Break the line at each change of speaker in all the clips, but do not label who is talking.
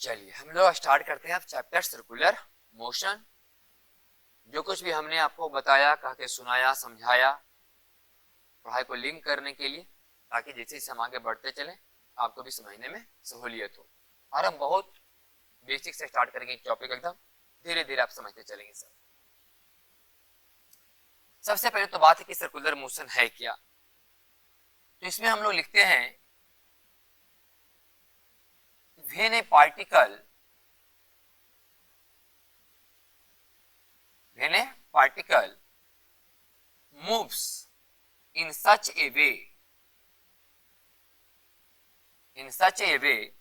चलिए हम लोग स्टार्ट करते हैं अब चैप्टर सर्कुलर मोशन। जो कुछ भी हमने आपको बताया, कह के सुनाया, समझाया, पढ़ाई को लिंक करने के लिए, ताकि जैसे जैसे हम आगे बढ़ते चलें आपको भी समझने में सहूलियत हो। और हम बहुत बेसिक से स्टार्ट करेंगे टॉपिक, एकदम धीरे धीरे आप समझते चलेंगे सर। सबसे पहले तो बात है कि सर्कुलर मोशन है क्या। तो इसमें हम लोग लिखते हैं when A particle moves in such a way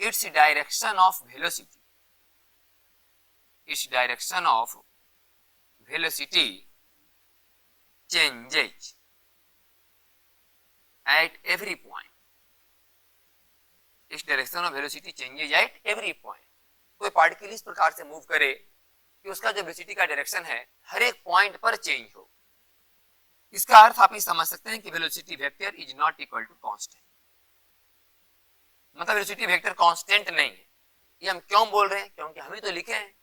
its direction of velocity changes at every point. its direction of velocity changes at every point. कोई पार्टिकल इस प्रकार से मूव करे कि उसका जो वेलोसिटी का डायरेक्शन है हर एक पॉइंट पर चेंज हो। इसका अर्थ आप ये समझ सकते हैं कि velocity vector is not equal to constant. मतलब वेलोसिटी वेक्टर कांस्टेंट नहीं है। ये हम क्यों बोल रहे हैं? क्योंकि हमें तो लिखे हैं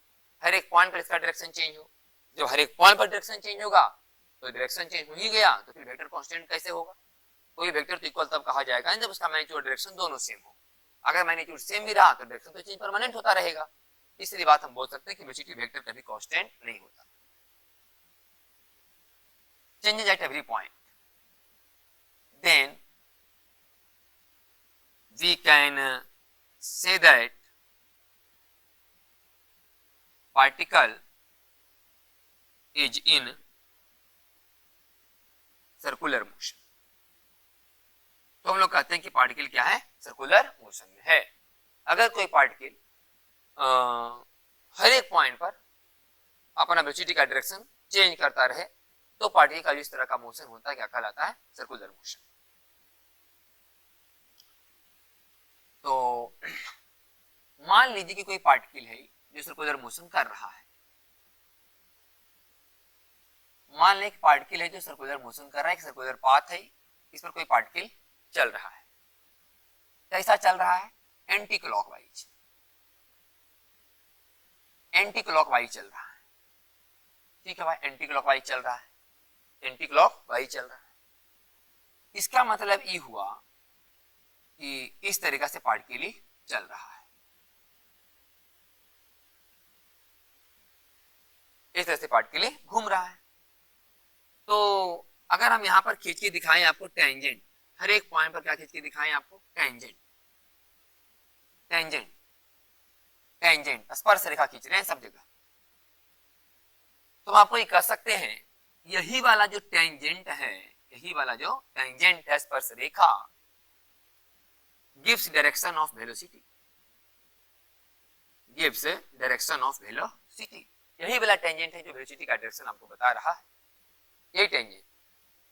हर एक पॉइंट पर इसका डायरेक्शन चेंज हो। जब हर एक पॉइंट पर डायरेक्शन चेंज होगा तो डायरेक्शन चेंज हो ही गया, तो फिर वेक्टर कांस्टेंट कैसे होगा? कोई वेक्टर तो इक्वल तब कहा जाएगा जब उसका मैग्नीट्यूड डायरेक्शन दोनों सेम हो। अगर मैग्नीट्यूड सेम भी रहा तो डायरेक्शन तो चेंज परमानेंट होता रहेगा। इसलिए बात हम बोल सकते हैं कि वेलोसिटी वेक्टर कभी कांस्टेंट नहीं होता। changes at every point, then we can say that particle is in circular motion. तो हम लोग कहते हैं कि पार्टिकल क्या है? सर्कुलर मोशन में है। अगर कोई पार्टिकल हर एक पॉइंट पर अपना वेलोसिटी का डायरेक्शन चेंज करता रहे तो पार्टिकल का जिस तरह का मोशन होता है क्या कहलाता है? Circular motion. तो मान लीजिए कि कोई पार्टिकल है जो सर्कुलर मोशन कर रहा है। मान लें पार्टिकल है जो सर्कुलर मोशन कर रहा है, एक सर्कुलर पाथ है, इस पर कोई पार्टिकल चल रहा है। कैसा चल रहा है? एंटी क्लॉकवाइज चल रहा है। ठीक है भाई, एंटी क्लॉकवाइज चल रहा है, एंटी क्लॉकवाइज चल रहा है। इसका मतलब ये हुआ कि इस तरीका से पार्टिकल चल रहा है, इस तरह से पार्टिकल घूम रहा है। तो अगर हम यहां पर खींच के दिखाएं आपको टेंजेंट, हर एक पॉइंट पर क्या खींच के दिखाएं आपको? टेंजेंट स्पर्श रेखा खींच रहे हैं सब जगह। तो हम आपको ये कह सकते हैं यही वाला जो टेंजेंट है स्पर्श रेखा गिव्स डायरेक्शन ऑफ वेलोसिटी, यही वाला टेंजेंट है जो वेलोसिटी का डायरेक्शन आपको बता रहा है। ये टेंजेंट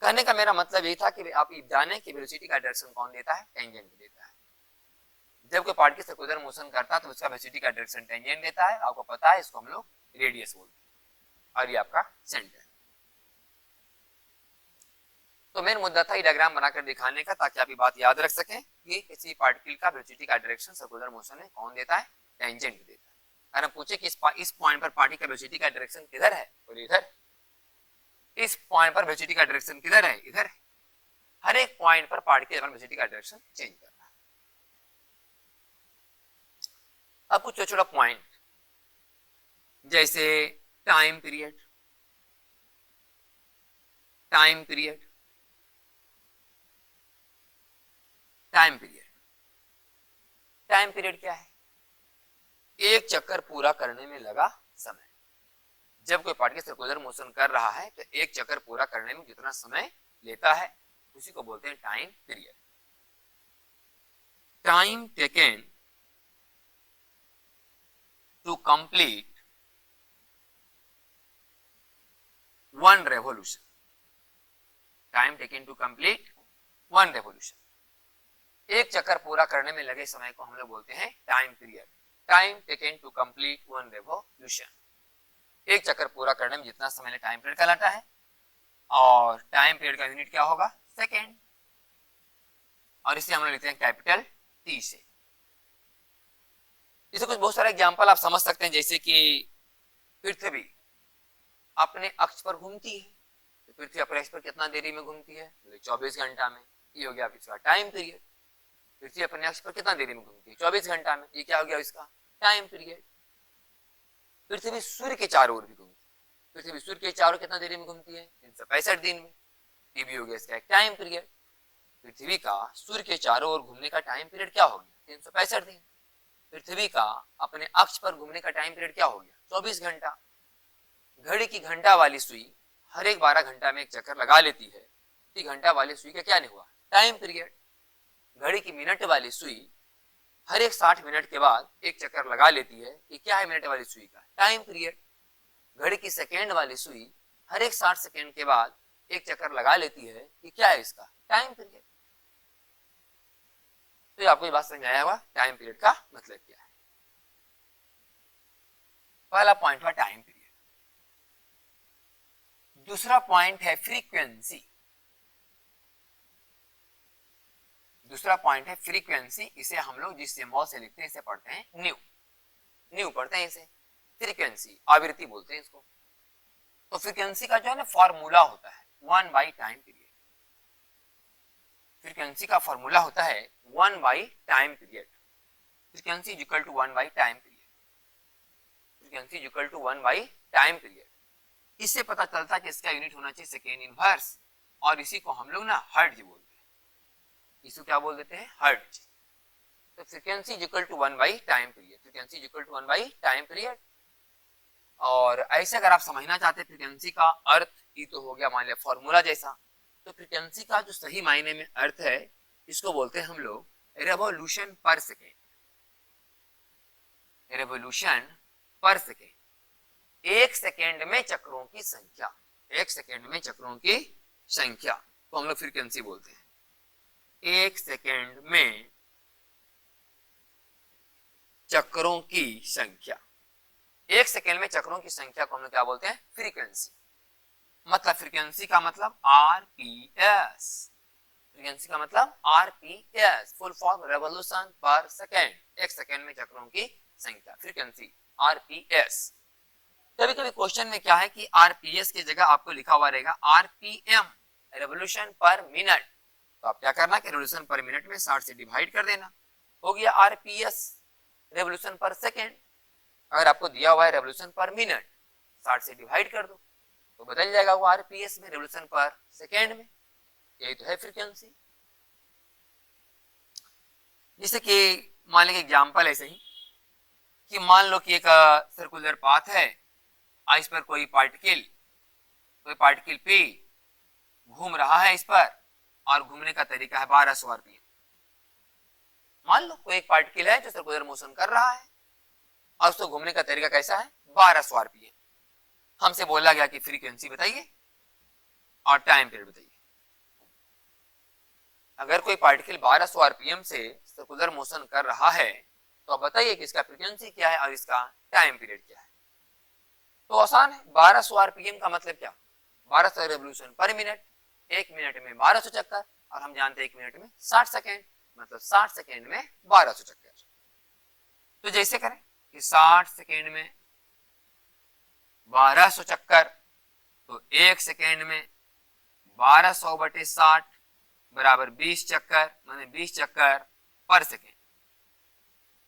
कहने का मेरा मतलब ये था कि आप ये जाने कि वेलोसिटी का डायरेक्शन कौन देता है? टेंजेंट देता है। जब कोई पार्टिकल सर्कुलर मोशन करता है तो उसका वेलोसिटी का डायरेक्शन टेंजेंट देता है। आपको पता है इसको हम लोग रेडियस बोलते हैं और ये आपका सेंटर। तो मेन मुद्दा था ये डायग्राम बनाकर दिखाने का, ताकि आप ये बात याद रख सकें कि किसी पार्टिकल का वेलोसिटी का डायरेक्शन सर्कुलर मोशन में कौन देता है? टेंजेंट देता है। अगर हम पूछे कि इस पॉइंट पर पार्टिकल का वेलोसिटी का डायरेक्शन किधर है? बोलिए इधर। इस पॉइंट पर वेलोसिटी का डायरेक्शन किधर है? इधर। हर एक पॉइंट पर पार्टिकल अपना वेलोसिटी का डायरेक्शन चेंज कर रहा है। अब कुछ छोटा पॉइंट जैसे टाइम पीरियड क्या है? एक चक्कर पूरा करने में लगा समय। जब कोई पार्टिकल सर्कुलर मोशन कर रहा है तो एक चक्कर पूरा करने में जितना समय लेता है उसी को बोलते हैं time period. Time taken to complete one revolution, एक चक्कर पूरा करने में लगे समय को हम लोग बोलते हैं time period. Time taken to complete one revolution, एक चक्कर पूरा करने में जितना समय टाइम पीरियड कहलाता है। और टाइम पीरियड का यूनिट क्या होगा? सेकेंड। और इसे हम लोग लिखते हैं कैपिटल टी से। इसे कुछ बहुत सारे एग्जाम्पल आप समझ सकते हैं, जैसे कि पृथ्वी अपने अक्ष पर घूमती है, तो पृथ्वी अपने अक्ष पर कितना देरी में घूमती है, 24 घंटा में। ये हो गया इसका टाइम पीरियड। पृथ्वी अपने अक्ष पर कितना देरी में घूमती है, 24 घंटा में। ये क्या हो गया इसका टाइम पीरियड। पृथ्वी सूर्य के चारों ओर भी घूमती है, पृथ्वी सूर्य के चारों कितना देरी में घूमती है, 365 दिन में। ये भी हो गया इसका एक टाइम पीरियड। पृथ्वी का सूर्य के चारों ओर घूमने का टाइम पीरियड क्या हो गया, 365 दिन। पृथ्वी का अपने अक्ष पर घूमने का टाइम पीरियड क्या हो गया, 24 घंटा। घड़ी की घंटा वाली सुई हर एक 12 घंटा में एक चक्कर लगा लेती है, तो घंटा वाली सुई का क्या नहीं हुआ, टाइम पीरियड। घड़ी की मिनट वाली सुई हर एक 60 मिनट के बाद एक चक्कर लगा लेती है, ये क्या है मिनट वाली सुई का टाइम पीरियड। घड़ी की सेकेंड वाली सुई हर एक 60 सेकेंड के बाद एक चक्कर लगा लेती है, ये क्या है इसका टाइम पीरियड। तो आपको ये बात समझ आया होगा टाइम पीरियड का मतलब क्या है। पहला पॉइंट हुआ टाइम पीरियड। दूसरा पॉइंट है फ्रीक्वेंसी। दूसरा पॉइंट है फ्रीक्वेंसी। इसे हम लोग जिस सिंबल से लिखते हैं इसे पढ़ते हैं न्यू। न्यू पढ़ते हैं इसे, फ्रीक्वेंसी आवृत्ति बोलते हैं इसको। तो फ्रीक्वेंसी का जो है ना फॉर्मूला होता है 1 बाई टाइम पीरियड। फ्रीक्वेंसी का फॉर्मूला होता है 1 by time period. Frequency is equal to 1 by time period. Frequency is equal to 1 by time period. इससे पता चलता है कि इसका यूनिट होना चाहिए सेकेंड इनवर्स, और इसी को हम लोग ना हर्ट्ज बोलते हैं। इसको क्या बोल देते हैं, हर्ट्ज। तो frequency is equal to 1 by time period. Frequency is equal to 1 by time period. और ऐसे अगर आप समझना चाहते हैं फ्रीक्वेंसी का अर्थ, ये तो हो गया मान लिया फॉर्मूला जैसा। तो फ्रीक्वेंसी का जो सही मायने में अर्थ है, इसको बोलते हैं हम लोग रेवोल्यूशन पर सेकेंड। रेवोल्यूशन पर सेकेंड। एक सेकेंड में चक्रों की संख्या, एक सेकेंड में चक्रों की संख्या को हम लोग फ्रीक्वेंसी बोलते हैं। एक सेकेंड में चक्रों की संख्या, एक सेकेंड में चक्रों की संख्या को हम लोग क्या बोलते हैं, फ्रीक्वेंसी। मतलब फ्रीक्वेंसी का मतलब आरपीएस। फ्रीक्वेंसी का मतलब आरपीएस, फुल फॉर्म रेवोल्यूशन पर सेकेंड। एक सेकेंड में चक्रों की संख्या, फ्रीक्वेंसी आरपीएस। कभी कभी क्वेश्चन में क्या है कि आरपीएस की जगह आपको लिखा हुआ रहेगा आरपीएम, रेवोल्यूशन पर मिनट। तो आप क्या करना कि रेवोल्यूशन पर मिनट में 60 से डिवाइड कर देना, हो गया आरपीएस रेवोल्यूशन पर सेकेंड। अगर आपको दिया हुआ है रेवोल्यूशन पर मिनट, 60 से डिवाइड कर दो तो बदल जाएगा वो आरपीएस में, रेवोल्यूशन पर सेकेंड में। यही तो है फ्रीक्वेंसी। जैसे कि मान लीजिए एग्जाम्पल ऐसे ही कि मान लो कि एक सर्कुलर पाथ है, इस पर कोई पार्टिकल पे घूम रहा है इस पर, और घूमने का तरीका है 1200 आरपीएम। मान लो कोई एक पार्टिकल है जो सर्कुलर मोशन कर रहा है और उसको घूमने का तरीका कैसा है, 1200 आरपीएम। हमसे बोला गया कि फ्रीक्वेंसी बताइए और टाइम पीरियड बताइए। अगर कोई पार्टिकल 1200 आरपीएम से सर्कुलर मोशन कर रहा है तो आप बताइए कि इसका फ्रीक्वेंसी क्या है और इसका टाइम पीरियड क्या है। तो आसान है, 1200 आरपीएम का मतलब क्या, 1200 रेवोल्यूशन पर मिनट। एक मिनट में 1200 चक्कर, और हम जानते हैं एक मिनट में 60 सेकेंड, मतलब 60 सेकेंड में 1200 चक्कर। तो जैसे करें कि 60 सेकेंड में 1200 चक्कर, तो एक सेकेंड में 1200/60 बराबर 20 चक्कर, माने 20 चक्कर पर सेकेंड।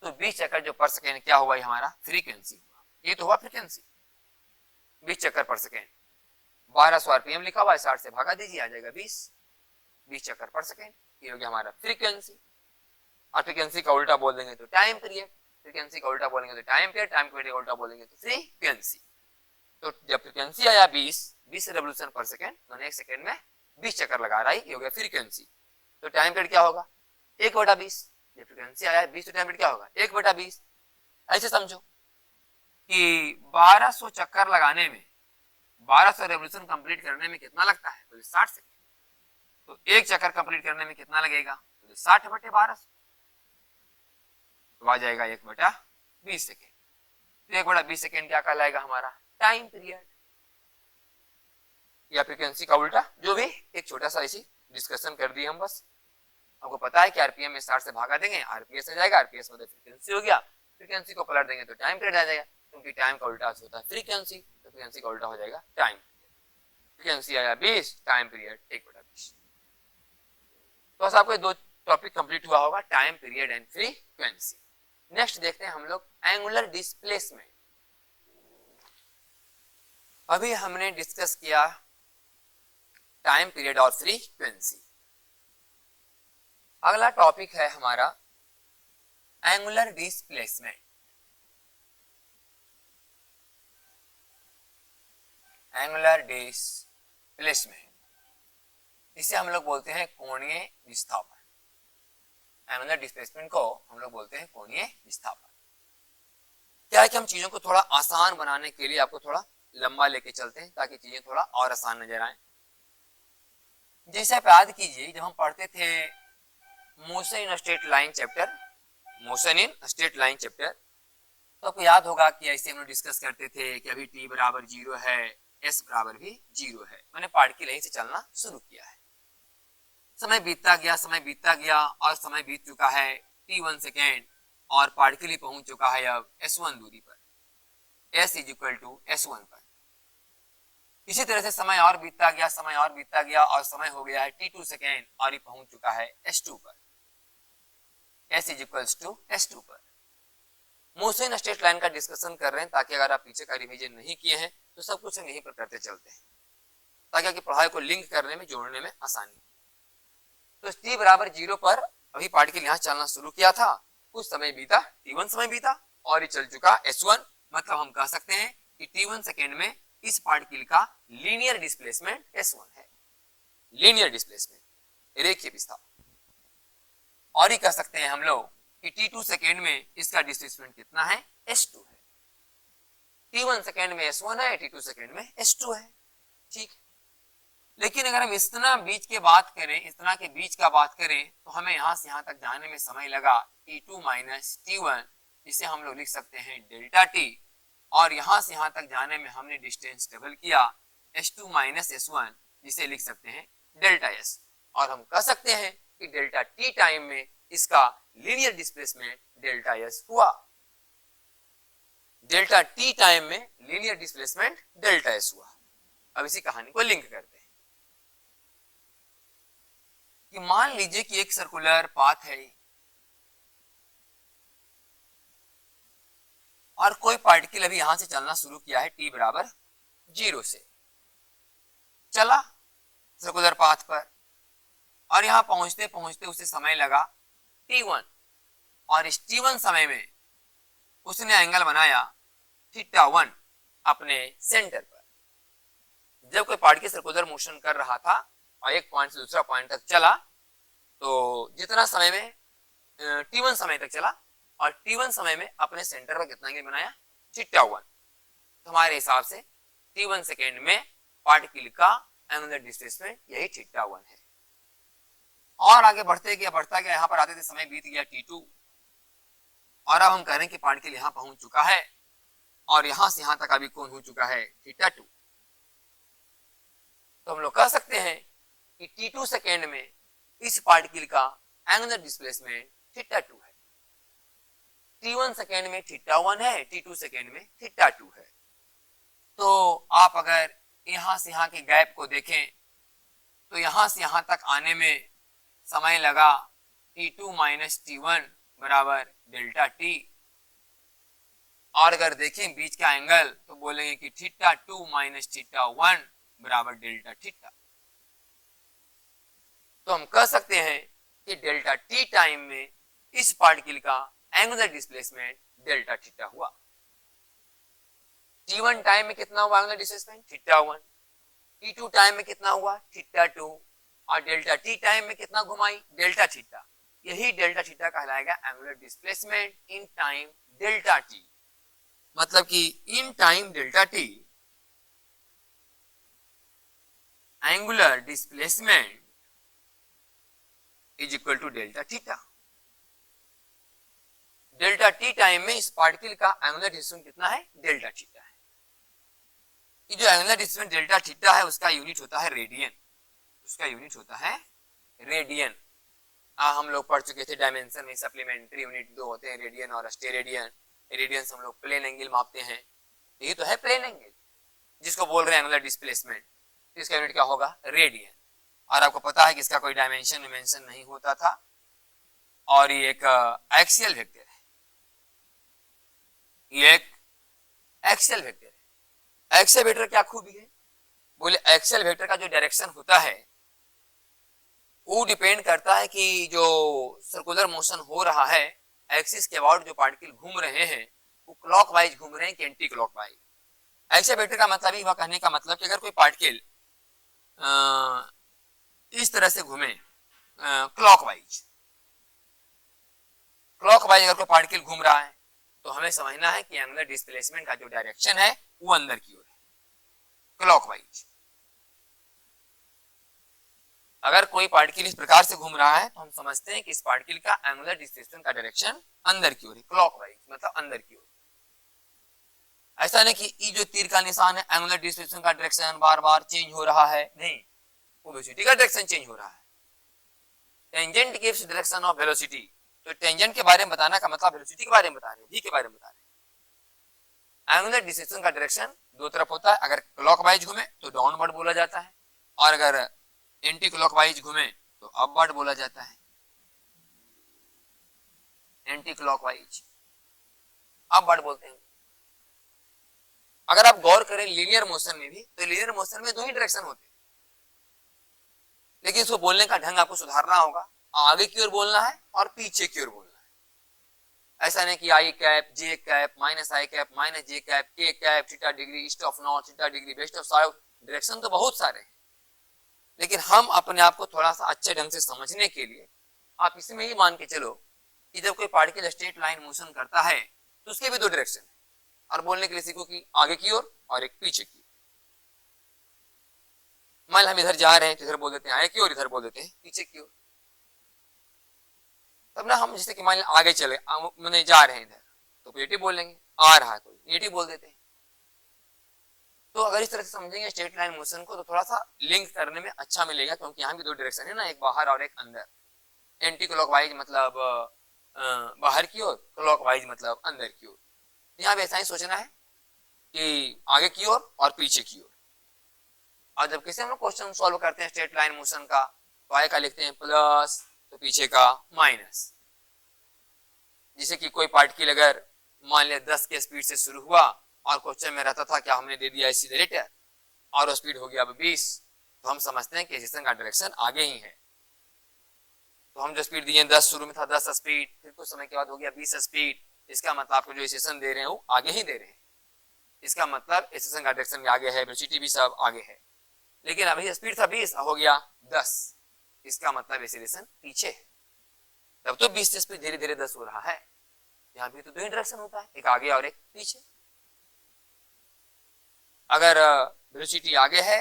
तो 20 चक्कर जो पर सेकेंड क्या हुआ, हमारा फ्रीक्वेंसी हुआ। ये तो हुआ फ्रीक्वेंसी, 20 चक्कर पर सेकेंड। 1200 आरपीएम लिखा हुआ है, 60 से भागा दीजिए आ जाएगा 20 चक्कर पर सेकेंड। ये हो गया हमारा फ्रीक्वेंसी। और फ्रीक्वेंसी का उल्टा बोल देंगे तो टाइम पीरियड, फ्रीक्वेंसी का उल्टा बोलेंगे तो टाइम पीरियड, टाइम पीरियड का उल्टा बोलेंगे तो फ्रीक्वेंसी। तो जब फ्रीक्वेंसी आया 20 रेवोल्यूशन पर सेकेंड, तो एक सेकेंड में 20 चक्कर लगा रहा है, ये हो गया फ्रीक्वेंसी। तो टाइम पीरियड क्या होगा, 1/20। जब फ्रीक्वेंसी आया 20 तो टाइम पीरियड क्या होगा, 1/20। ऐसे समझो कि 1200 चक्कर लगाने में, 1200 रेवोल्यूशन कंप्लीट करने में कितना लगता है, तो 60 सेकेंड। तो एक चक्कर कंप्लीट करने में कितना लगेगा, तो 60/1200, तो आ जाएगा 1/20 सेकेंड। तो 1/20 सेकेंड क्या कहलाएगा, हमारा टाइम पीरियड या फ्रीक्वेंसी का उल्टा, जो भी एक छोटा सा इसी डिस्कशन कर दिए हम। बस आपको पता है कि आरपीएम में 60 से भागा देंगे, आरपीएस आ जाएगा, आरपीएस मतलब फ्रीक्वेंसी हो गया, फ्रीक्वेंसी को पलट देंगे तो टाइम पीरियड आ जाएगा, क्योंकि टाइम का उल्टा होता है फ्रीक्वेंसी, तो फ्रीक्वेंसी का उल्टा हो जाएगा टाइम। फ्रीक्वेंसी आया 20, टाइम पीरियड 1/20। तो बस आपको दो टॉपिक कंप्लीट हुआ होगा, time period and frequency. Next देखते हैं हम लोग एंगुलर डिस्प्लेसमेंट। अभी हमने डिस्कस किया टाइम पीरियड और फ्रीक्वेंसी। अगला टॉपिक है हमारा एंगुलर डिस्प्लेसमेंट। एंगुलर डिस्प्लेसमेंट इसे हम लोग बोलते हैं कोणीय विस्थापन। एंगुलर डिस्प्लेसमेंट को हम लोग बोलते हैं कोणीय विस्थापन। क्या है कि हम चीजों को थोड़ा आसान बनाने के लिए आपको थोड़ा लंबा लेके चलते हैं ताकि चीजें थोड़ा और आसान नजर आए। जैसे आप याद कीजिए, जब हम पढ़ते थे motion in straight line chapter, motion in straight line chapter, तो आपको याद होगा कि ऐसे हम लोग डिस्कस करते थे कि अभी t बराबर 0 है, s बराबर भी 0 है, मैंने पार्टिकल यहीं से चलना शुरू किया है। समय बीतता गया और समय बीत चुका है t1 सेकेंड और पार्टिकल ही पहुंच चुका है अब s1 दूरी पर, s = s1 पर। इसी तरह से समय और बीतता गया और समय हो गया है t2 सेकेंड और ये पहुंच चुका है s2 पर, s = s2 पर। मोशन स्ट्रेट लाइन का डिस्कशन कर रहे हैं ताकि अगर आप पीछे का रिवीजन नहीं किए हैं तो सब कुछ हम यहीं पर करते चलते हैं, ताकि आपकी पढ़ाई को लिंक करने में, जोड़ने में आसानी। तो t बराबर 0 पर अभी पार्टिकल यहाँ चलना शुरू किया था, कुछ समय बीता, t1 समय बीता और ये चल चुका s1। मतलब हम कह सकते हैं कि t1 सेकेंड में इस पार्टिकल का लीनियर डिस्प्लेसमेंट s1 है, लीनियर डिस्प्लेसमेंट, रेखीय विस्थापन। और ये कह सकते हैं हम लोग कि t2 सेकेंड में इसका डिस्प्लेसमेंट कितना है, s2 है। t1 सेकेंड में s1 है, t2 सेकेंड में s2 है, ठीक। लेकिन अगर हम इतना बीच के बात करें, इतना के बीच का बात करें, तो हमें यहाँ से यहाँ तक जाने में समय लगा t2 माइनस t1, जिसे हम लोग लिख सकते हैं डेल्टा t, और यहाँ से यहाँ तक जाने में हमने डिस्टेंस डबल किया s2 माइनस s1, जिसे लिख सकते हैं डेल्टा s। और हम कह सकते हैं कि डेल्टा t टाइम में इसका लीनियर डिस्प्लेसमेंट डेल्टा s हुआ। डेल्टा t टाइम में लीनियर डिस्प्लेसमेंट डेल्टा s हुआ। अब इसी कहानी को लिंक करते हैं कि मान लीजिए कि एक सर्कुलर पाथ है और कोई पार्टिकल अभी यहां से चलना शुरू किया है t बराबर 0 से, चला सर्कुलर पाथ पर और यहां पहुंचते पहुंचते उसे समय लगा t1, और इस t1 समय में उसने एंगल बनाया θ1 अपने सेंटर पर। जब कोई पार्टिकल सर्कुलर मोशन कर रहा था और एक पॉइंट से दूसरा पॉइंट तक चला, तो जितना समय में t1 समय तक चला और t1 समय में अपने सेंटर पर कितना एंगल बनाया, θ1। तो हमारे हिसाब से t1 सेकेंड में पार्टिकल का एंगुलर डिस्प्लेसमेंट यही θ1 है। और आगे बढ़ता गया, यहाँ पर आते थे समय बीत गया t2, और अब हम कह रहे हैं कि पार्टिकल यहाँ पहुंच चुका है और यहां से यहां तक अभी कोण हो चुका है θ2। तो हम लोग कह सकते हैं कि t2 सेकेंड में इस पार्टिकल का एंगुलर डिस्प्लेसमेंट θ2 है, t1 सेकेंड में θ1 है, t2 सेकेंड में θ2 है। तो आप अगर यहां से यहां के गैप को देखें तो यहां से यहां तक आने में समय लगा t2 माइनस t1 बराबर डेल्टा t, और अगर देखें बीच का एंगल तो बोलेंगे कि θ2 माइनस θ1 बराबर डेल्टा थीटा। तो हम कह सकते हैं कि डेल्टा t टाइम में इस पार्टिकल का एंगुलर डिस्प्लेसमेंट डेल्टा थीटा हुआ। t1 टाइम में कितना हुआ एंगुलर डिस्प्लेसमेंट, θ1। t2 टाइम में कितना हुआ, θ2। और डेल्टा t टाइम में कितना घुमाई, डेल्टा थीटा। यही डेल्टा थीटा कहलाएगा angular displacement in time delta t। मतलब कि in time delta t angular displacement is equal to delta theta. Delta t time में इस पार्टिकल का एंगुलर डिस्प्लेसमेंट कितना है, डेल्टा थीटा है। ये जो एंगुलर डिस्प्लेसमेंट डेल्टा थीटा है उसका यूनिट होता है रेडियन, उसका यूनिट होता है रेडियन। हम लोग पढ़ चुके थे डायमेंशन में, सप्लीमेंट्री यूनिट दो होते हैं, रेडियन और स्टेरेडियन। रेडियन से हम लोग प्लेन एंगल मापते हैं, यही तो है प्लेन एंगल जिसको बोल रहे हैं एंगुलर डिस्प्लेसमेंट। इसका यूनिट क्या होगा? रेडियन। और आपको पता है कि इसका कोई डायमेंशन नहीं होता था, और ये एक एक्सियल वेक्टर है, ये एक एक्सियल वेक्टर है। एक्सियल वेक्टर क्या खूबी है? बोले एक्सियल वेक्टर का जो डायरेक्शन होता है वो डिपेंड करता है कि जो सर्कुलर मोशन हो रहा है, एक्सिस के अबाउट जो पार्टिकल घूम रहे हैं वो क्लॉकवाइज घूम रहे हैं कि एंटी क्लॉकवाइज। एक्सियल वेक्टर का मतलब ही, वह कहने का मतलब कि अगर कोई पार्टिकल इस तरह से घूमे क्लॉकवाइज अगर कोई पार्टिकल घूम रहा है तो हमें समझना है कि एंगुलर डिस्प्लेसमेंट का जो डायरेक्शन है वो अंदर की ओर है, क्लॉकवाइज। अगर कोई पार्टिकल इस प्रकार से घूम रहा है तो हम समझते हैं कि इस पार्टिकल का एंगुलर डिस्प्लेसमेंट का डायरेक्शन अंदर की ओर है, क्लॉकवाइज मतलब अंदर की ओर। ऐसा नहीं कि ये जो तीर का निशान है एंगुलर डिस्प्लेसमेंट का डायरेक्शन बार बार चेंज हो रहा है, नहीं, वो वेलोसिटी का डायरेक्शन चेंज हो रहा है। Tangent gives direction of velocity, तो टेंजेंट के बारे में बताने का मतलब वेलोसिटी के बारे में बता रहे हैं, v के बारे में बता रहे हैं। एंगुलर डिस्प्लेसमेंट का डायरेक्शन दो तरफ होता है, अगर क्लॉकवाइज घूमे तो डाउनवर्ड बोला जाता है, और अगर एंटी क्लॉकवाइज घूमे तो अपवर्ड बोला जाता है। एंटी क्लॉकवाइज अपवर्ड बोलते हैं। अगर आप गौर करें लीनियर मोशन में भी, तो लीनियर मोशन में दो ही डायरेक्शन होते हैं, लेकिन इसको बोलने का ढंग आपको सुधारना होगा, आगे की ओर बोलना है और पीछे की ओर बोलना है। ऐसा नहीं कि आई कैप जे कैप माइनस आई कैप माइनस जे कैप के cap theta degree east of north theta degree west of south, direction तो बहुत सारे हैं, लेकिन हम अपने आप को थोड़ा सा अच्छे ढंग से समझने के लिए आप इसमें ही मान के चलो कि जब कोई पार्टिकल स्ट्रेट लाइन मोशन करता है तो उसके भी दो डायरेक्शन है, और बोलने के लिए सीखो कि आगे की ओर और एक पीछे की। मान हम इधर जा रहे हैं तो इधर बोल देते हैं आगे की ओर, इधर बोल देते हैं पीछे की ओर। तब ना हम जैसे कि मान आगे चले मैंने जा रहे हैं इधर तो पॉजिटिव बोलेंगे, आ रहा है कोई नेगेटिव बोल देते हैं। तो अगर इस तरह से समझेंगे स्ट्रेट लाइन मोशन को तो थोड़ा सा लिंक करने में अच्छा मिलेगा, क्योंकि यहाँ भी दो डायरेक्शन है ना, एक बाहर और एक अंदर। एंटी क्लॉकवाइज मतलब बाहर की ओर, क्लॉकवाइज मतलब अंदर की ओर। यहाँ भी ऐसा ही सोचना है कि आगे की ओर और पीछे की ओर। और जब किसी हम लोग क्वेश्चन सॉल्व करते हैं स्ट्रेट लाइन मोशन का, तो आगे का लिखते हैं प्लस तो पीछे का माइनस। जैसे कि कोई पार्टिकल अगर मान लिया 10 के स्पीड से शुरू हुआ और क्वेश्चन में रहता था क्या हमने दे दिया एक्सीलरेटर और वो स्पीड हो गया अब 20, तो हम समझते हैं कि एक्सीलरेशन का डायरेक्शन आगे ही है। तो हम जो स्पीड दिए 10 शुरू में था 10 स्पीड, फिर कुछ समय के बाद हो गया 20 स्पीड, इसका मतलब आपको जो एक्सीलरेशन दे रहे हैं वो आगे ही दे रहे हैं। इसका मतलब एक्सीलरेशन का डायरेक्शन भी आगे है, वेलोसिटी भी सब आगे है। लेकिन अभी स्पीड था 20 हो गया 10, इसका मतलब एक्सीलरेशन पीछे है। तब तो 20 से स्पीड धीरे धीरे 10 हो रहा है। यहाँ भी तो दो डायरेक्शन होता है, एक आगे और एक पीछे। अगर वेलोसिटी आगे है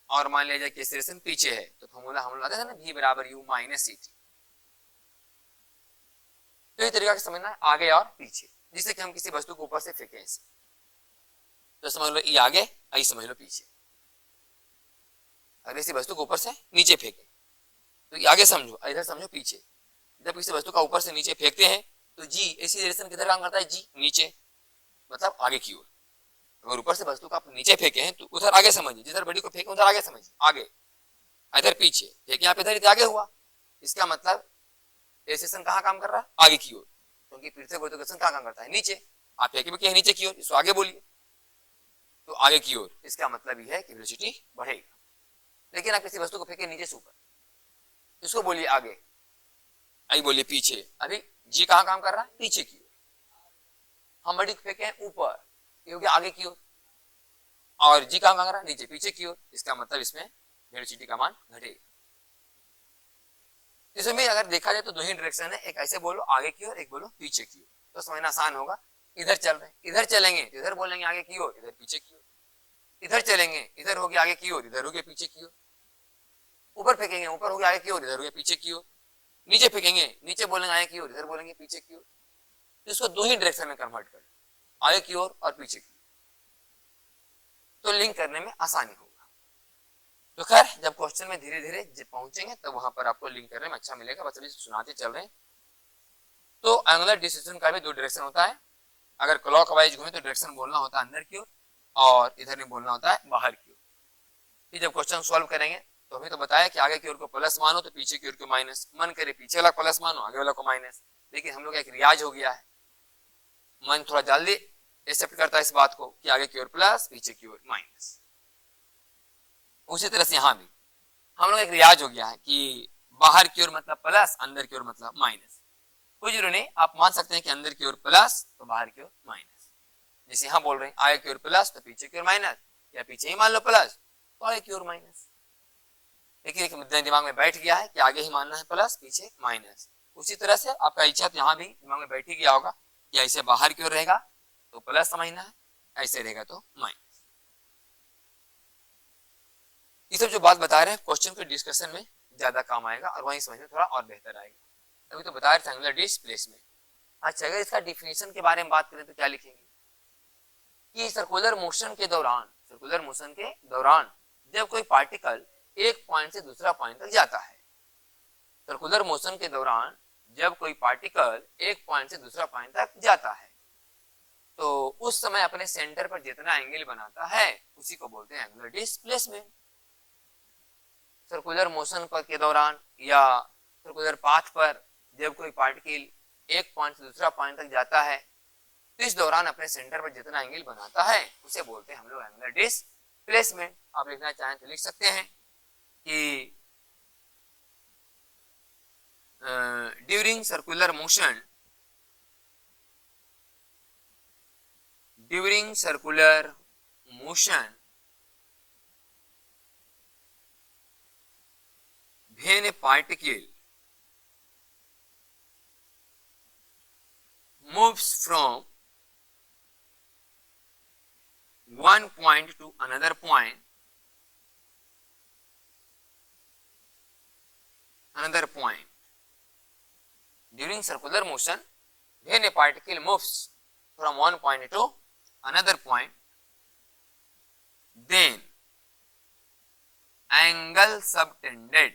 और मान लिया जाए कि एक्सीलरेशन पीछे है तो फॉर्मूला हम लगाते हैं ना v बराबर u माइनस ct। तो ये तरीका समझना है आगे और पीछे, जिससे कि हम किसी वस्तु को ऊपर से फेंके ऐसे, तो समझ लो ये आगे, आई समझ लो पीछे। अगर किसी वस्तु को ऊपर से नीचे फेंके तो ये आगे समझो, इधर समझो पीछे। जब किसी वस्तु का ऊपर से नीचे फेंकते हैं तो जी ऐसी डायरेक्शन किधर काम करता है, जी नीचे मतलब आगे की ओर। अगर ऊपर से वस्तु को आप नीचे फेंके हैं तो उधर आगे समझिए, जिधर बड़ी को फेंके उधर आगे समझिए, आगे। इधर पीछे फेंके आप इधर आगे हुआ, इसका मतलब एक्सीलरेशन कहाँ काम कर रहा है, आगे की ओर, क्योंकि पृथ्वी गुरुत्वाकर्षण कहाँ काम करता है, नीचे। आप फेंके भी नीचे की ओर, इसको आगे बोलिए तो आगे की ओर, इसका मतलब यह है कि वेलोसिटी बढ़ेगा। लेकिन आप किसी वस्तु को फेंके नीचे से ऊपर, इसको बोलिए आगे, आई बोलिए पीछे। अभी जी कहाँ काम कर रहा है, पीछे की ओर। हम बड़ी फेंके हैं ऊपर, ये हो गया आगे की ओर, और जी कहाँ काम कर रहा है, नीचे पीछे की ओर। इसका मतलब इसमें वेलोसिटी का मान घटेगा। इसमें अगर देखा जाए तो दो ही डायरेक्शन है, एक ऐसे बोलो आगे की ओर, एक बोलो पीछे की ओर, तो समझना आसान होगा। इधर चल रहे हैं, इधर चलेंगे तो इधर बोलेंगे आगे की ओर, इधर पीछे की ओर। इधर चलेंगे, इधर हो गया आगे की ओर, इधर हो गया पीछे की ओर। ऊपर फेंकेंगे, ऊपर हो गया आगे की ओर, इधर हो गया पीछे की ओर। नीचे फेंकेंगे, नीचे बोलेंगे आगे की ओर, इधर बोलेंगे पीछे की ओर। इसको दो ही डायरेक्शन में कन्वर्ट कर, आगे की ओर और पीछे की, तो लिंक करने में आसानी होगा। तो खैर जब क्वेश्चन में धीरे धीरे पहुंचेंगे तो वहां पर आपको लिंक करने में अच्छा मिलेगा, बस अभी सुनाते चल रहे हैं। तो एंगुलर डिस्प्लेसमेंट का भी दो डायरेक्शन होता है, अगर क्लॉकवाइज घूमे तो डायरेक्शन बोलना होता है अंदर की ओर और इधर नहीं बोलना होता है बाहर की ओर। फिर जब क्वेश्चन सॉल्व करेंगे तो हमें तो बताया कि आगे की ओर को प्लस मानो तो पीछे की ओर को माइनस, मन करे पीछे वाला प्लस मानो आगे वाला को माइनस, लेकिन हम लोग एक रियाज हो गया है, मन थोड़ा जल्दी एक्सेप्ट करता है इस बात को कि आगे की ओर प्लस पीछे की ओर माइनस। उसी तरह से यहाँ भी हम लोग एक रियाज हो गया है कि बाहर की ओर मतलब प्लस, अंदर की ओर मतलब माइनस। कोई जरूरी नहीं, आप मान सकते हैं कि अंदर की ओर प्लस तो बाहर की ओर माइनस। जैसे यहाँ बोल रहे हैं आगे की ओर प्लस तो पीछे की ओर माइनस, या पीछे ही मान लो प्लस तो आगे की ओर माइनस। लेकिन एक मुद्दा दिमाग में बैठ गया है कि आगे ही मानना है प्लस पीछे माइनस। उसी तरह से आपका इच्छा तो यहाँ भी दिमाग में बैठ ही गया होगा कि ऐसे बाहर की ओर रहेगा तो प्लस समझना है, ऐसे रहेगा तो माइनस। ये सब जो बात बता रहे हैं क्वेश्चन के डिस्कशन में ज्यादा काम आएगा और वहीं समझ में थोड़ा और बेहतर आएगा। अभी तो बता रहे थे एंगुलर डिस्प्लेसमेंट। अच्छा, अगर इसका डिफिनेशन के बारे में बात करें तो क्या लिखेंगे कि सर्कुलर मोशन के दौरान जब कोई पार्टिकल एक पॉइंट से दूसरा पॉइंट तक जाता है, सर्कुलर मोशन के दौरान जब कोई पार्टिकल एक पॉइंट से दूसरा पॉइंट तक जाता है तो उस समय अपने सेंटर पर जितना एंगल बनाता है उसी को बोलते हैं एंगुलर डिस्प्लेसमेंट। सर्कुलर मोशन के दौरान या सर्कुलर पाथ पर जब कोई पार्टिकल एक पॉइंट से दूसरा पॉइंट तक जाता है तो इस दौरान अपने सेंटर पर जितना एंगल बनाता है उसे बोलते हैं हम लोग एंगुलर डिस्प्लेसमेंट। आप लिखना चाहें तो लिख सकते हैं कि during circular motion when a particle moves from one point to another point, during circular motion when a particle moves from one point to another point, then angle subtended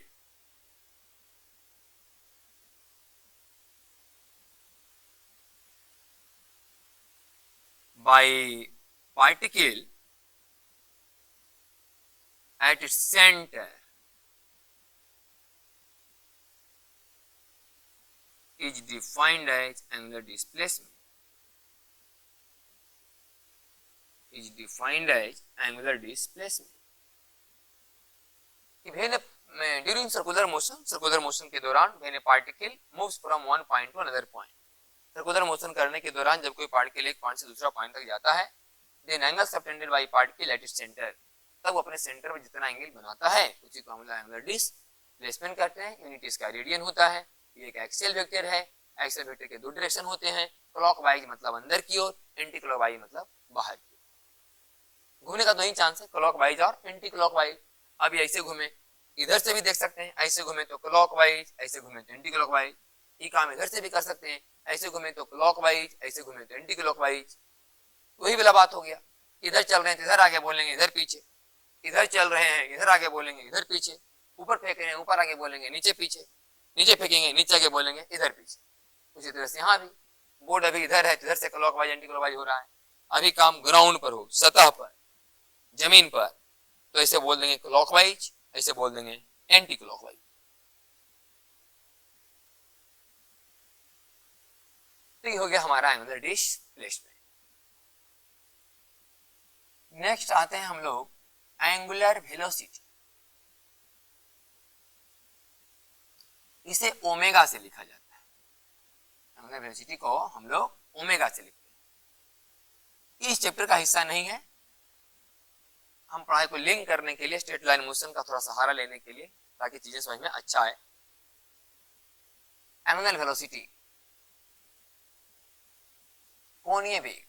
by particle at its center is defined as angular displacement. During circular motion के दौरान when a particle moves from one point to another point, circular motion करने के दौरान जब कोई particle एक point से दूसरा पॉइंट तक जाता है, then angle subtended by particle at its centre, तब वो अपने सेंटर में जितना एंगल बनाता है उसी को हम लोग एंगुलर डिस्प्लेसमेंट कहते हैं। यूनिट इसका रेडियन होता है। ये एक एक्सियल वेक्टर है। एक्सियल वेक्टर के दो डायरेक्शन होते हैं, क्लॉकवाइज मतलब अंदर की ओर, एंटी क्लॉकवाइज मतलब बाहर की ओर। घूमने का दो ही चांस है, क्लॉकवाइज और एंटी क्लॉकवाइज। अब ये ऐसे घूमे, इधर से भी देख सकते हैं, ऐसे घूमे तो क्लॉकवाइज, ऐसे घूमे तो एंटी क्लॉकवाइज। ये काम इधर से भी कर सकते हैं, ऐसे घूमे तो क्लॉकवाइज, ऐसे घूमे तो एंटी क्लॉकवाइज। वही वाला बात हो गया, इधर चल रहे हैं तो इधर आगे बोलेंगे इधर पीछे, इधर चल रहे हैं इधर आगे बोलेंगे इधर पीछे, ऊपर फेंक रहे हैं ऊपर आगे बोलेंगे नीचे पीछे, नीचे फेंकेंगे नीचे आगे बोलेंगे इधर पीछे। उसी तरह से यहाँ भी बोर्ड अभी इधर है तो इधर से क्लॉकवाइज एंटी क्लॉकवाइज हो रहा है। अभी काम ग्राउंड पर हो, सतह पर, जमीन पर, तो ऐसे बोल देंगे क्लॉकवाइज, ऐसे बोल देंगे एंटी क्लॉकवाइज। तो ये हो गया हमारा एंगुलर डिस्प्लेसमेंट। नेक्स्ट आते हैं हम लोग एंगुलर वेलोसिटी। इसे ओमेगा से लिखा जाता है। एंगुलर वेलोसिटी को हम लोग ओमेगा से लिखते हैं। इस चैप्टर का हिस्सा नहीं है, हम पढ़ाई को लिंक करने के लिए स्ट्रेट लाइन मोशन का थोड़ा सहारा लेने के लिए, ताकि चीजें समझ में अच्छा आए। एंगुलर वेलोसिटी, कोणीय वेग।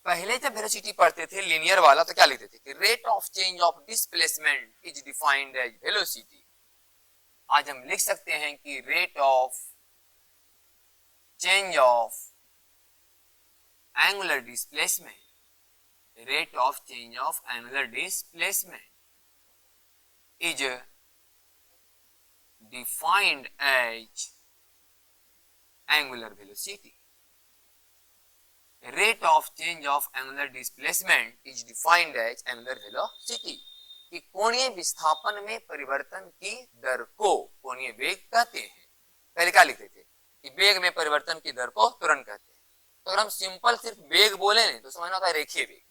पहले जब वेलोसिटी पढ़ते थे लिनियर वाला तो क्या लिखते थे कि rate of change of displacement is defined as velocity. आज हम लिख सकते हैं कि rate of change of angular displacement, rate of change of angular displacement is defined as angular velocity. Rate of change of angular displacement is defined as angular velocity, कि कोणीय विस्थापन में परिवर्तन की दर को कोणीय वेग कहते हैं। पहले क्या लिखते थे कि वेग में परिवर्तन की दर को त्वरण कहते हैं। तो अगर हम सिंपल सिर्फ वेग बोले नहीं तो समझना होता है रेखीय वेग,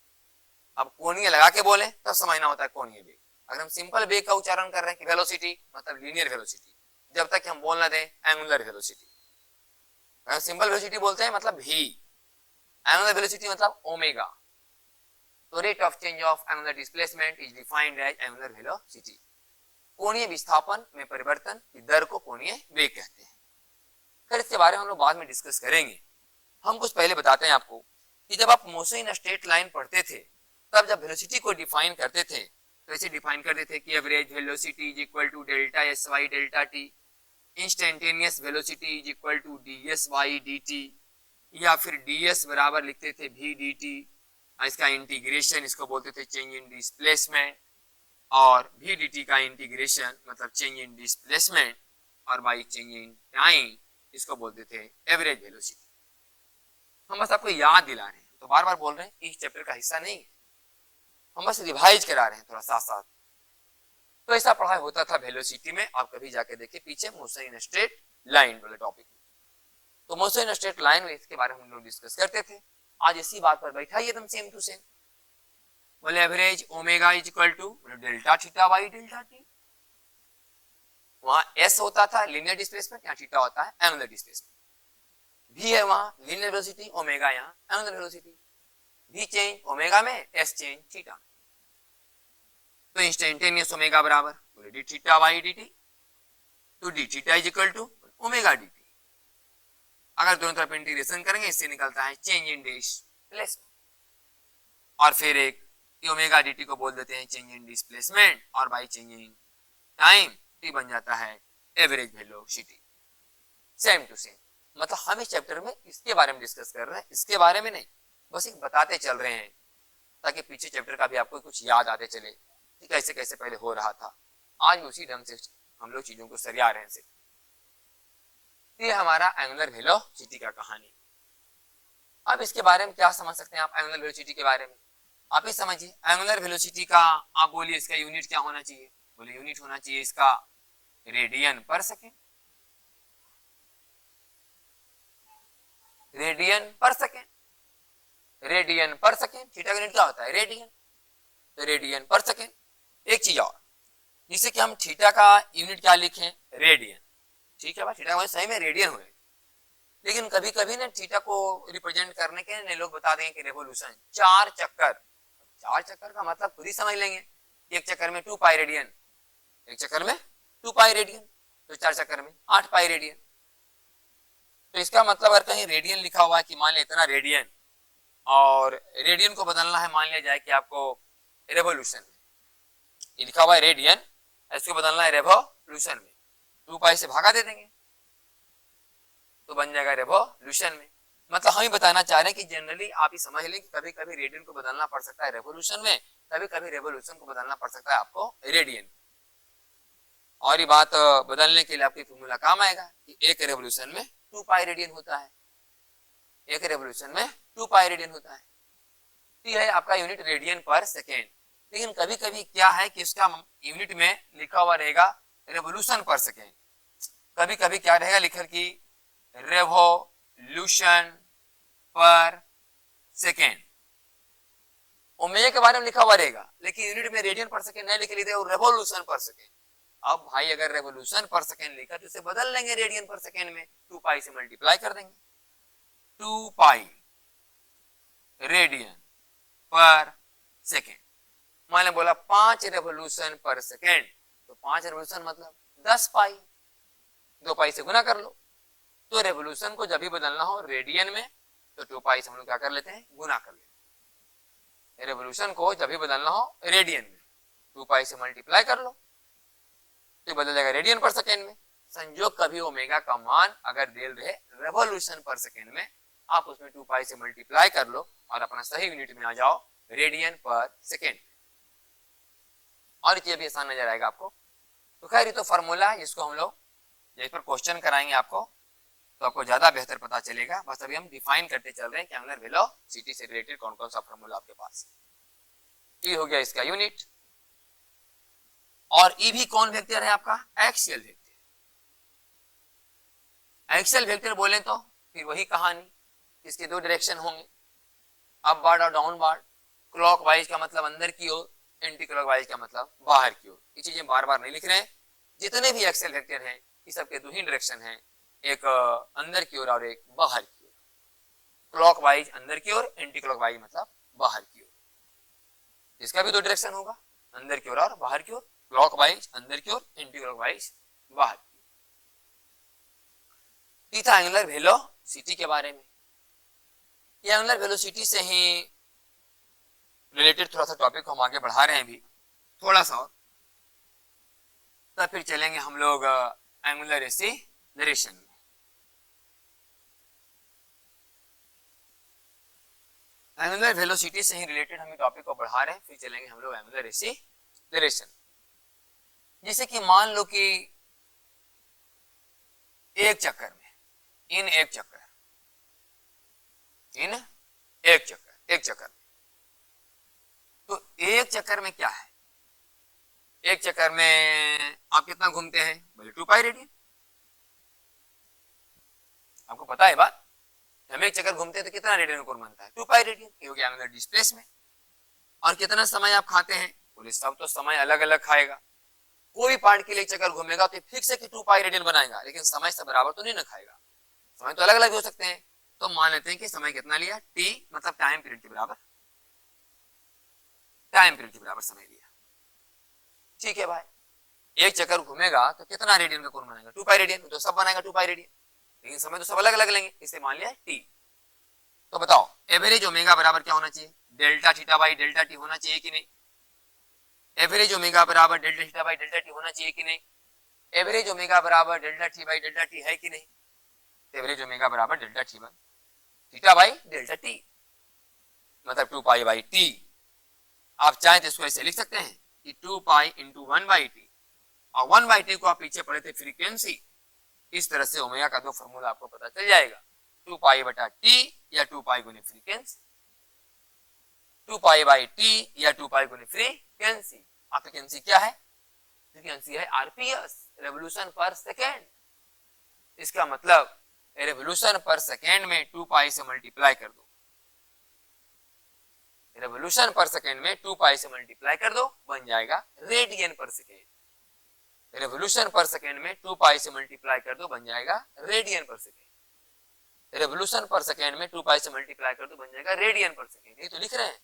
अब कोणीय लगा के बोले तब समझना होता है कोणीय वेग। अगर हम सिंपल वेग का उच्चारण कर रहे हैं कि वेलोसिटी मतलब लीनियर वेलोसिटी, जब तक हम बोल ना दें एंगुलर वेलोसिटी। अगर सिंपल वेलोसिटी बोलते हैं मतलब v, एंगुलर वेलोसिटी मतलब ओमेगा। तो rate of change of angular displacement is defined as angular velocity, कोणीय विस्थापन में परिवर्तन की दर को कोणीय वेग कहते हैं। फिर इसके बारे में हम लोग बाद में डिस्कस करेंगे। हम कुछ पहले बताते हैं आपको कि जब आप मोशन इन स्ट्रेट लाइन पढ़ते थे तब जब वेलोसिटी को डिफाइन करते थे तो ऐसे डिफाइन करते थे कि average velocity is equal to delta S by delta T, instantaneous velocity is equal to D S by D T, या फिर डी एस बराबर लिखते थे वी डी टी, इसका इंटीग्रेशन इसको बोलते थे चेंज इन डिस्प्लेसमेंट, और वी डी टी का इंटीग्रेशन मतलब चेंज इन डिस्प्लेसमेंट, और बाई चेंज इन टाइम इसको बोलते थे एवरेज वेलोसिटी। हम बस आपको याद दिला रहे हैं, तो बार बार बोल रहे हैं इस चैप्टर का हिस्सा नहीं है, हम बस रिवाइज करा रहे हैं थोड़ा साथ साथ। तो ऐसा पढ़ाई होता था वेलोसिटी में, आप कभी जाके देखिए पीछे मोशन इन स्ट्रेट लाइन वाले टॉपिक में। तो मोशन इन स्ट्रेट लाइन में इसके बारे में हम लोग डिस्कस करते थे। आज इसी बात पर बैठा एकदम सेम टू सेम, बोले average omega is equal to delta theta by delta T. वहां एस होता था लीनियर डिस्प्लेसमेंट, यहाँ थीटा होता है एंगुलर डिस्प्लेसमेंट। भी है वहां लीनियर वेलोसिटी, ओमेगा यहाँ एंगुलर वेलोसिटी। भी चेंज ओमेगा में, एस चेंज थीटा में। तो इंस्टेंटेनियस ओमेगा बराबर बोले d theta by d t, तो d theta is equal to omega d t. अगर दोनों तरफ इंटीग्रेशन करेंगे इससे निकलता है चेंज इन डिस्प्लेसमेंट, और फिर एक ओमेगा डी टी को बोल देते हैं चेंज इन डिस्प्लेसमेंट, और by change in time T बन जाता है average velocity. Same to same, मतलब हम इस चैप्टर में इसके बारे में डिस्कस कर रहे हैं, इसके बारे में नहीं, बस एक बताते चल रहे हैं ताकि पीछे चैप्टर का भी आपको कुछ याद आते चले कि कैसे कैसे पहले हो रहा था। आज भी उसी ढंग से हम लोग चीजों को सरिया रहे हैं। ये हमारा एंगुलर वेलोसिटी का कहानी। अब इसके बारे में क्या समझ सकते हैं आप एंगुलर वेलोसिटी के बारे में? आप ही समझिए एंगुलर वेलोसिटी का, आप बोलिए इसका यूनिट क्या होना चाहिए? बोले यूनिट होना चाहिए इसका रेडियन पर सेकेंड। रेडियन पर सेकेंड, रेडियन पर सेकेंड, थीटा का यूनिट क्या होता है? रेडियन। तो रेडियन पर सेकेंड। एक चीज और, जिससे कि हम थीटा का यूनिट क्या लिखें? रेडियन। ठीक है भाई, थीटा सही में रेडियन हुए, लेकिन कभी कभी ना थीटा को रिप्रेजेंट करने के लिए लोग बता देंगे कि रेवोल्यूशन, 4 चक्कर। 4 चक्कर का मतलब खुद ही समझ लेंगे, एक चक्कर में 2 पाई रेडियन, एक चक्कर में 2 पाई रेडियन, तो 4 चक्कर में 8 पाई रेडियन। तो इसका मतलब अगर कहीं रेडियन लिखा हुआ है कि मान लिया इतना रेडियन, और रेडियन को बदलना है, मान लिया जाए कि आपको रेवोल्यूशन में, ये लिखा हुआ है रेडियन, इसको बदलना है रेवोल्यूशन में, 2 पाई से भागा दे देंगे तो बन जाएगा रेवोल्यूशन में। मतलब हम ही बताना चाह रहे हैं कि जनरली आप ही समझ लें कि कभी कभी रेडियन को बदलना पड़ सकता है रेवोल्यूशन में, कभी कभी रेवोल्यूशन को बदलना पड़ सकता है आपको रेडियन। और ये बात बदलने के लिए आपकी फॉर्मूला काम आएगा कि एक रेवोल्यूशन में 2 पाई रेडियन होता है, एक रेवोल्यूशन में 2 पाई रेडियन होता है। तो यह है आपका यूनिट रेडियन पर सेकेंड। लेकिन कभी कभी क्या है कि इसका यूनिट में लिखा हुआ रहेगा रेवोल्यूशन पर सेकेंड, कभी कभी क्या रहेगा लिखा कि रेवोल्यूशन पर सेकेंड। ओमेगा के बारे में लिखा हुआ रहेगा, लेकिन यूनिट में रेडियन पर सेकेंड नहीं लिखे, रेवोल्यूशन पर सेकेंड। अब भाई अगर रेवोल्यूशन पर सेकेंड लिखा तो इसे बदल लेंगे रेडियन पर सेकेंड में, 2 पाई से मल्टीप्लाई कर देंगे, 2 पाई रेडियन पर सेकेंड। मैंने बोला 5 रेवोल्यूशन पर सेकेंड, तो 5 रेवोल्यूशन मतलब 10 पाई, 2 पाई से गुना कर लो। तो रेवोल्यूशन को जब भी बदलना हो रेडियन में तो 2 पाई से हम लोग क्या कर लेते हैं? गुना कर लेते हैं। रेवोल्यूशन को जब भी बदलना हो रेडियन में 2 पाई से मल्टीप्लाई कर लो तो बदल जाएगा रेडियन पर सेकेंड में। संयोग कभी ओमेगा का मान अगर दे रहे रेवोल्यूशन पर सेकेंड में, आप उसमें 2 पाई से मल्टीप्लाई कर लो और अपना सही यूनिट में आ जाओ रेडियन पर सेकेंड, और ये भी आसान नजर आएगा आपको। तो खैर ये तो फॉर्मूला है जिसको हम लोग इस पर क्वेश्चन कराएंगे आपको, तो आपको ज्यादा बेहतर पता चलेगा। बस अभी हम डिफाइन करते चल रहे हैं कि एंगुलर वेलोसिटी से रिलेटेड कौन कौन सा फॉर्मूला आपके पास। ई हो गया इसका यूनिट। और ई भी कौन वेक्टर है आपका? Axial vector. एक्सियल वेक्टर बोले तो फिर वही कहानी, इसके दो डायरेक्शन होंगे, अपवर्ड और डाउनवर्ड। क्लॉकवाइज का मतलब अंदर की ओर, एंटी क्लॉकवाइज का मतलब बाहर की ओर। ये चीजें बार बार नहीं लिख रहे हैं। जितने भी एक्सियल वेक्टर हैं ये सबके दो ही डायरेक्शन हैं, एक अंदर की ओर और एक बाहर की ओर। क्लॉकवाइज अंदर की ओर, एंटी क्लॉकवाइज मतलब बाहर की ओर। इसका भी दो डायरेक्शन होगा, अंदर की ओर और बाहर की ओर। क्लॉकवाइज अंदर की ओर, एंटी क्लॉकवाइज बाहर की ओर। ये था एंगुलर वेलोसिटी के बारे में। ये एंगुलर वेलोसिटी से ही रिलेटेड थोड़ा सा टॉपिक को हम आगे बढ़ा रहे हैं भी थोड़ा सा और, तब फिर चलेंगे हम लोग एंगुलर एक्सीलरेशन में। एंगुलर वेलोसिटी से ही रिलेटेड हम टॉपिक को बढ़ा रहे हैं, फिर चलेंगे हम लोग एंगुलर एक्सीलरेशन। जैसे कि मान लो कि एक चक्कर में, इन एक चक्कर में, तो एक चक्कर में क्या है? एक चक्कर में आप कितना घूमते हैं? बोले 2 पाई रेडियन। आपको पता है बात, हम एक चक्कर घूमते हैं तो कितना रेडियन कोण बनता है? 2 पाई रेडियन। ये हो गया एंगुलर डिस्प्लेसमेंट। और कितना समय आप खाते हैं? बोले सब तो समय अलग अलग खाएगा। कोई पार्ट के लिए एक चक्कर घूमेगा तो फिक्स है कि 2 पाई रेडियन बनाएगा, लेकिन समय सब बराबर तो नहीं ना खाएगा, समय तो अलग अलग हो सकते हैं। तो मान लेते हैं कि समय कितना लिया? टी मतलब टाइम पीरियड के बराबर, टाइम पीरियड के बराबर समय लिया। ठीक है भाई, एक चक्कर घूमेगा तो कितना रेडियन का कोण बनाएगा? 2 पाई रेडियन। तो सब बनाएगा 2 पाई रेडियन, लेकिन समय तो सब अलग अलग लेंगे, इसे मान लिया टी। तो बताओ एवरेज ओमेगा बराबर क्या होना चाहिए? Delta theta by delta T होना चाहिए कि नहीं? एवरेज ओमेगा बराबर delta theta by delta T होना चाहिए कि नहीं? एवरेज ओमेगा बराबर delta T by delta T है कि नहीं? एवरेज ओमेगा बराबर delta T by theta by delta T मतलब 2 पाई बाई टी। आप चाहें तो इसको ऐसे लिख सकते हैं कि 2 पाई इंटू 1 बाई टी, और 1 बाई टी को आप पीछे पढ़े थे फ्रीक्वेंसी। इस तरह से ओमेगा का दो फॉर्मूला आपको पता चल जाएगा, 2 पाई बटा टी या 2 पाई गुने फ्रीक्वेंसी, 2 पाई बाई टी या 2 पाई गुने फ्रीक्वेंसी। आप फ्रीक्वेंसी क्या है? फ्रीक्वेंसी है आरपीएस, रेवोल्यूशन पर सेकेंड। इसका मतलब रेवोल्यूशन पर सेकेंड में 2 पाई से मल्टीप्लाई कर दो, रेवोल्यूशन पर सेकेंड में 2 पाई से मल्टीप्लाई कर दो, बन जाएगा रेडियन पर सेकेंड। रेवोल्यूशन पर सेकेंड में 2 पाई से मल्टीप्लाई कर दो, बन जाएगा रेडियन पर सेकेंड। रेवोल्यूशन पर सेकेंड में 2 पाई से मल्टीप्लाई कर दो, बन जाएगा रेडियन पर सेकेंड। ये तो लिख रहे हैं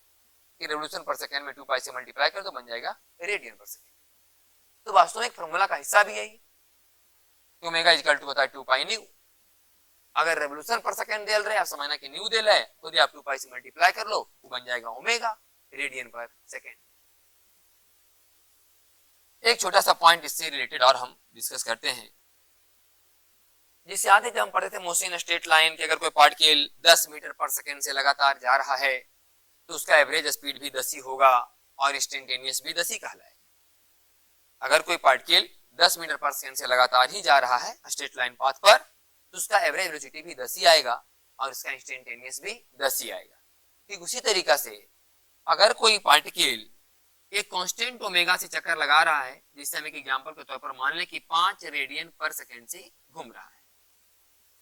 कि रेवोल्यूशन पर सेकेंड में 2 पाई से मल्टीप्लाई कर दो, बन जाएगा रेडियन पर सेकेंड। तो वास्तविक फॉर्मूला का हिस्सा भी है ओमेगा इक्वल टू होता है 2 पाई न्यू। अगर रेवोल्यूशन पर सेकेंड दे रहे हैं, आप समझना कि न्यू दे रहे हैं, खुद ही आप 2 पाई से मल्टीप्लाई कर लो, वो बन जाएगा ओमेगा रेडियन पर सेकेंड। एक छोटा सा पॉइंट इससे रिलेटेड और हम डिस्कस करते हैं। जिससे आते जब हम पढ़ते थे मोशन स्ट्रेट लाइन कि अगर कोई पार्टिकल 10 मीटर पर सेकेंड से लगातार जा रहा है तो उसका एवरेज स्पीड भी 10 ही होगा और इंस्टेंटेनियस भी 10 ही कहलाएगा। अगर कोई पार्टिकल 10 मीटर पर सेकेंड से लगातार ही जा रहा है स्ट्रेट लाइन पाथ पर, तो उसका एवरेज वेलोसिटी भी 10 ही आएगा और उसका इंस्टेंटेनियस भी 10 ही आएगा। ठीक उसी तरीका से अगर कोई पार्टिकल एक कांस्टेंट ओमेगा से चक्कर लगा रहा है, जिससे हम एक एग्जांपल के तौर पर मान लें कि 5 रेडियन पर सेकेंड से घूम रहा है,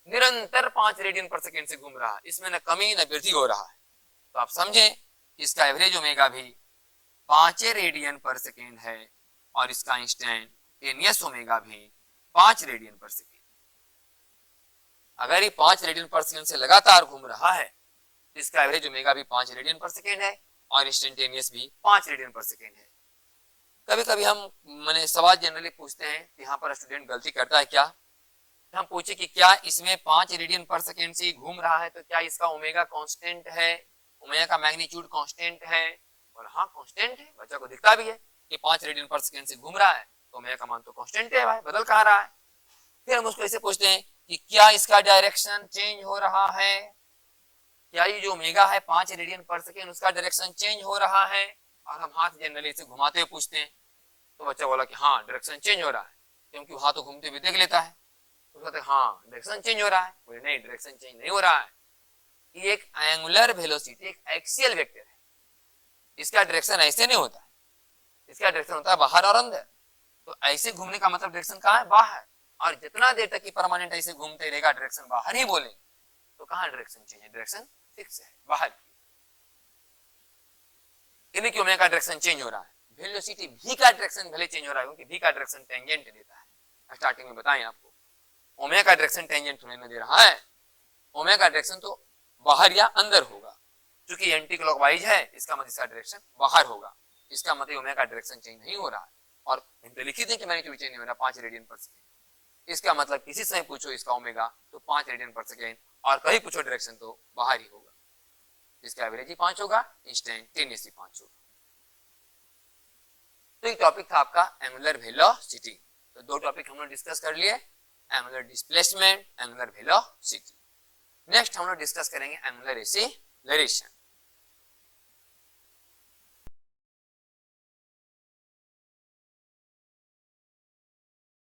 निरंतर 5 रेडियन पर सेकेंड से घूम रहा है, इसमें न कमी न वृद्धि हो रहा है, तो आप समझें इसका एवरेज ओमेगा भी 5 रेडियन पर सेकेंड है और इसका इंस्टेंटेनियस ओमेगा भी 5 रेडियन पर सेकेंड। अगर ये 5 रेडियन पर सेकेंड से लगातार घूम रहा है तो इसका एवरेज ओमेगा भी 5 रेडियन पर सेकेंड है और इंस्टेंटेनियस भी 5 रेडियन पर सेकेंड है। कभी कभी हम मैंने सवाल जनरली पूछते हैं, यहाँ पर स्टूडेंट गलती करता है क्या, हम पूछे कि क्या इसमें 5 रेडियन पर सेकेंड से घूम रहा है तो क्या इसका ओमेगा कांस्टेंट है, ओमेगा का मैग्नीट्यूड कांस्टेंट है? और हाँ कांस्टेंट है, बच्चा को दिखता भी है कि 5 रेडियन पर सेकेंड से घूम रहा है तो ओमेगा का मान तो कांस्टेंट है भाई, बदल कहाँ रहा है। फिर हम उसको ऐसे पूछते हैं कि क्या इसका डायरेक्शन चेंज हो रहा है, क्या ये जो ओमेगा है 5 रेडियन पर सेकेंड उसका डायरेक्शन चेंज हो रहा है? और हम हाथ जनरली से घुमाते हुए पूछते हैं, तो बच्चा बोला कि हाँ डायरेक्शन चेंज हो रहा है, क्योंकि हाथ घूमते हुए देख लेता है। तो कहते हाँ डायरेक्शन चेंज हो रहा है, बोले नहीं डायरेक्शन चेंज नहीं हो रहा है, ये एक एंगुलर वेलोसिटी एक एक्सियल वेक्टर है, इसका डायरेक्शन ऐसे नहीं होता है, इसका डायरेक्शन होता है बाहर और अंदर। तो ऐसे घूमने का मतलब डायरेक्शन कहाँ है, बाहर, और जितना देर तक की परमानेंट ऐसे घूमते रहेगा डायरेक्शन बाहर ही बोलेंगे, तो कहाँ डायरेक्शन चेंज है, डायरेक्शन फिक्स है बाहर की। यानी कि ओमेगा का डायरेक्शन चेंज हो रहा है, वेलोसिटी v का डायरेक्शन भले चेंज हो रहा है क्योंकि v का डायरेक्शन टेंजेंट देता है, स्टार्टिंग में बताएं आपको ओमेगा का डायरेक्शन टेंजेंट होने में दे रहा है, ओमेगा का डायरेक्शन तो बाहर या अंदर होगा, क्योंकि एंटी क्लॉकवाइज है इसका मतलब इसका डायरेक्शन बाहर होगा, इसका मतलब ओमेगा का डायरेक्शन चेंज नहीं हो रहा है। और तो लिखित है कि मैग्नीट्यूड चेंज नहीं हो रहा 5 रेडियन पर सेकेंड, इसका मतलब किसी समय पूछो इसका ओमेगा तो 5 रेडियन पर सेकेंड, और कहीं पूछो डायरेक्शन तो बाहर ही होगा, इसका एवरेज ही 5 होगा, इंस्टेंटेनियसली 5 होगा। तो एक टॉपिक था आपका एंगुलर वेलोसिटी। तो दो टॉपिक हम लोग डिस्कस कर लिए, angular displacement, angular velocity. Next हम लोग डिस्कस करेंगे एंगुलर एक्सीलरेशन।